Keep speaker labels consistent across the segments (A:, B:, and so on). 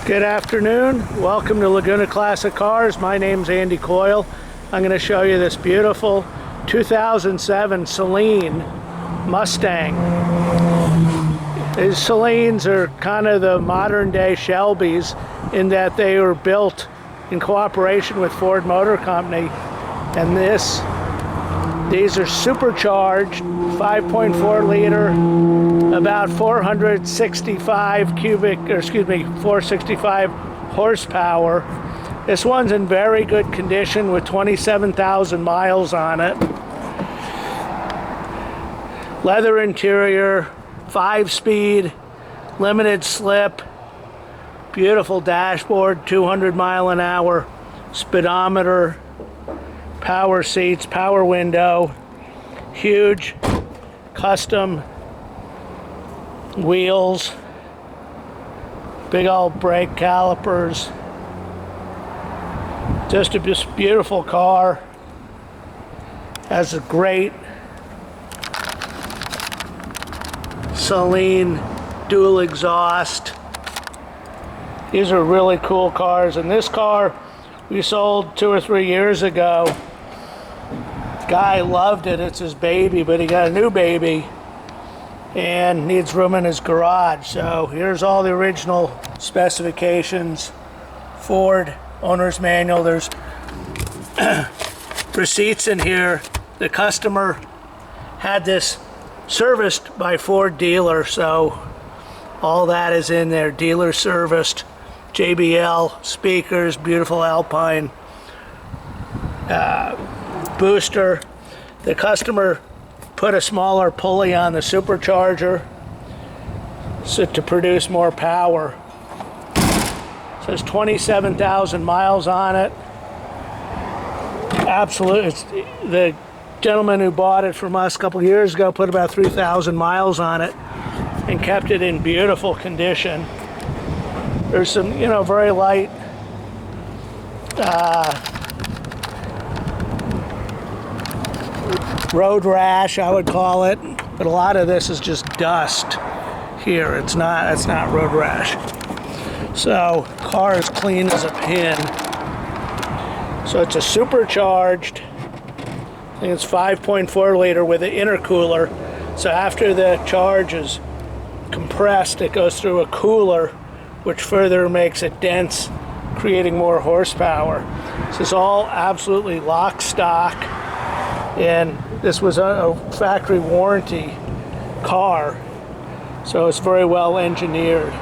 A: Good afternoon. Welcome to Laguna Classic Cars. My name's Andy Coyle. I'm going to show you this beautiful 2007 Saleen Mustang. These Saleens are kind of the modern day Shelbys in that they were built in cooperation with Ford Motor Company, and these are supercharged 5.4 liter, about 465 horsepower. This one's in very good condition with 27,000 miles on it. Leather interior, 5-speed, limited slip, beautiful dashboard, 200 mile an hour speedometer, power seats, power window, huge custom wheels, big old brake calipers. Just a beautiful car. Has a great Saleen dual exhaust. These are really cool cars, and this car we sold 2 or 3 years ago. Guy loved it. It's his baby, but he got a new baby and needs room in his garage. So here's all the original specifications. Ford owner's manual. There's receipts in here. The customer had this serviced by Ford dealer, so all that is in there. Dealer serviced, JBL speakers, beautiful Alpine booster. The customer put a smaller pulley on the supercharger so to produce more power. So it's 27,000 miles on it. Absolutely. The gentleman who bought it from us a couple years ago put about 3,000 miles on it and kept it in beautiful condition. There's some, very light road rash, I would call it, but a lot of this is just dust here. It's not road rash. So car is clean as a pin. So it's a supercharged, I think it's 5.4 liter with an intercooler. So after the charge is compressed, it goes through a cooler, which further makes it dense, creating more horsepower. This is all absolutely lock stock, and this was a factory warranty car, so it's very well engineered.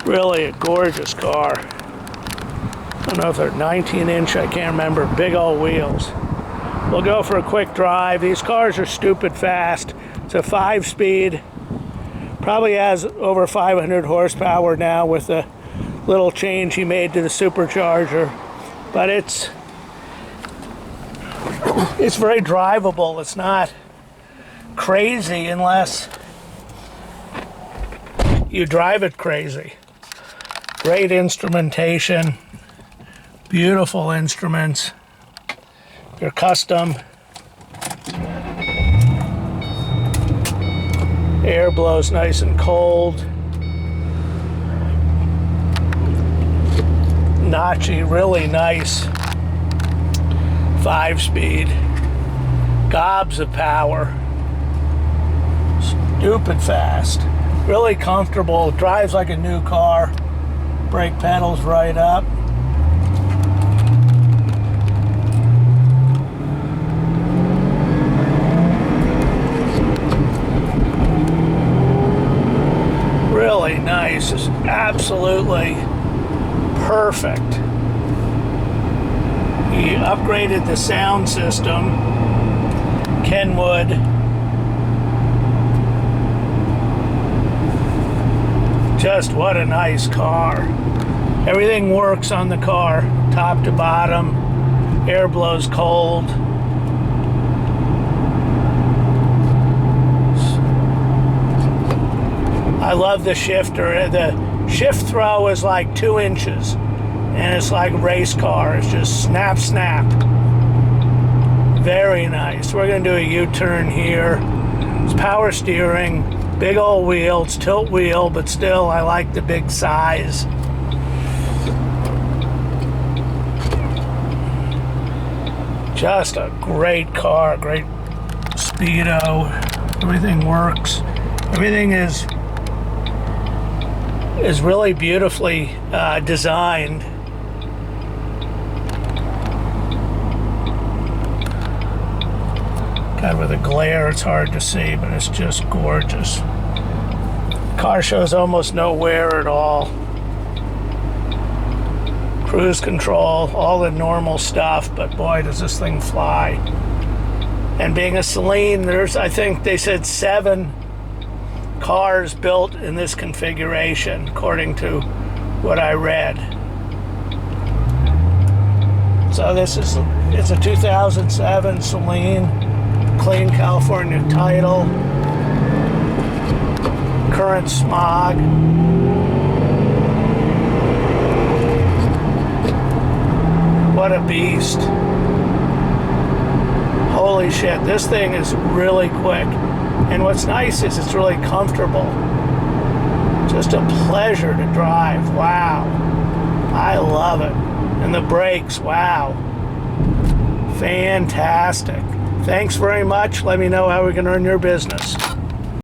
A: Really a gorgeous car. I don't know if they're 19-inch, I can't remember. Big old wheels. We'll go for a quick drive. These cars are stupid fast. It's a 5-speed. Probably has over 500 horsepower now with the little change he made to the supercharger. But it's very drivable. It's not crazy unless you drive it crazy. Great instrumentation, beautiful instruments. They're custom. Air blows nice and cold. Notchy, really nice 5-speed. Gobs of power. Stupid fast. Really comfortable. Drives like a new car. Brake pedals right up. Really nice. It's absolutely perfect. He upgraded the sound system. Kenwood. Just what a nice car. Everything works on the car, top to bottom. Air blows cold. I love the shifter. The shift throw is like 2 inches, and it's like a race car. It's just snap, snap. Very nice. We're going to do a U-turn here. It's power steering. Big old wheels, tilt wheel, but still I like the big size. Just a great car, great speedo. Everything works. Everything is really beautifully designed. God, with the glare, it's hard to see, but it's just gorgeous. Car shows almost no wear at all. Cruise control, all the normal stuff, but boy, does this thing fly. And being a Saleen, there's, I think they said 7 cars built in this configuration, according to what I read. So this is, it's a 2007 Saleen, clean California title, current smog. What a beast. Holy shit, this thing is really quick. And what's nice is it's really comfortable. Just a pleasure to drive. Wow. I love it. And the brakes, wow. Fantastic. Thanks very much. Let me know how we can earn your business.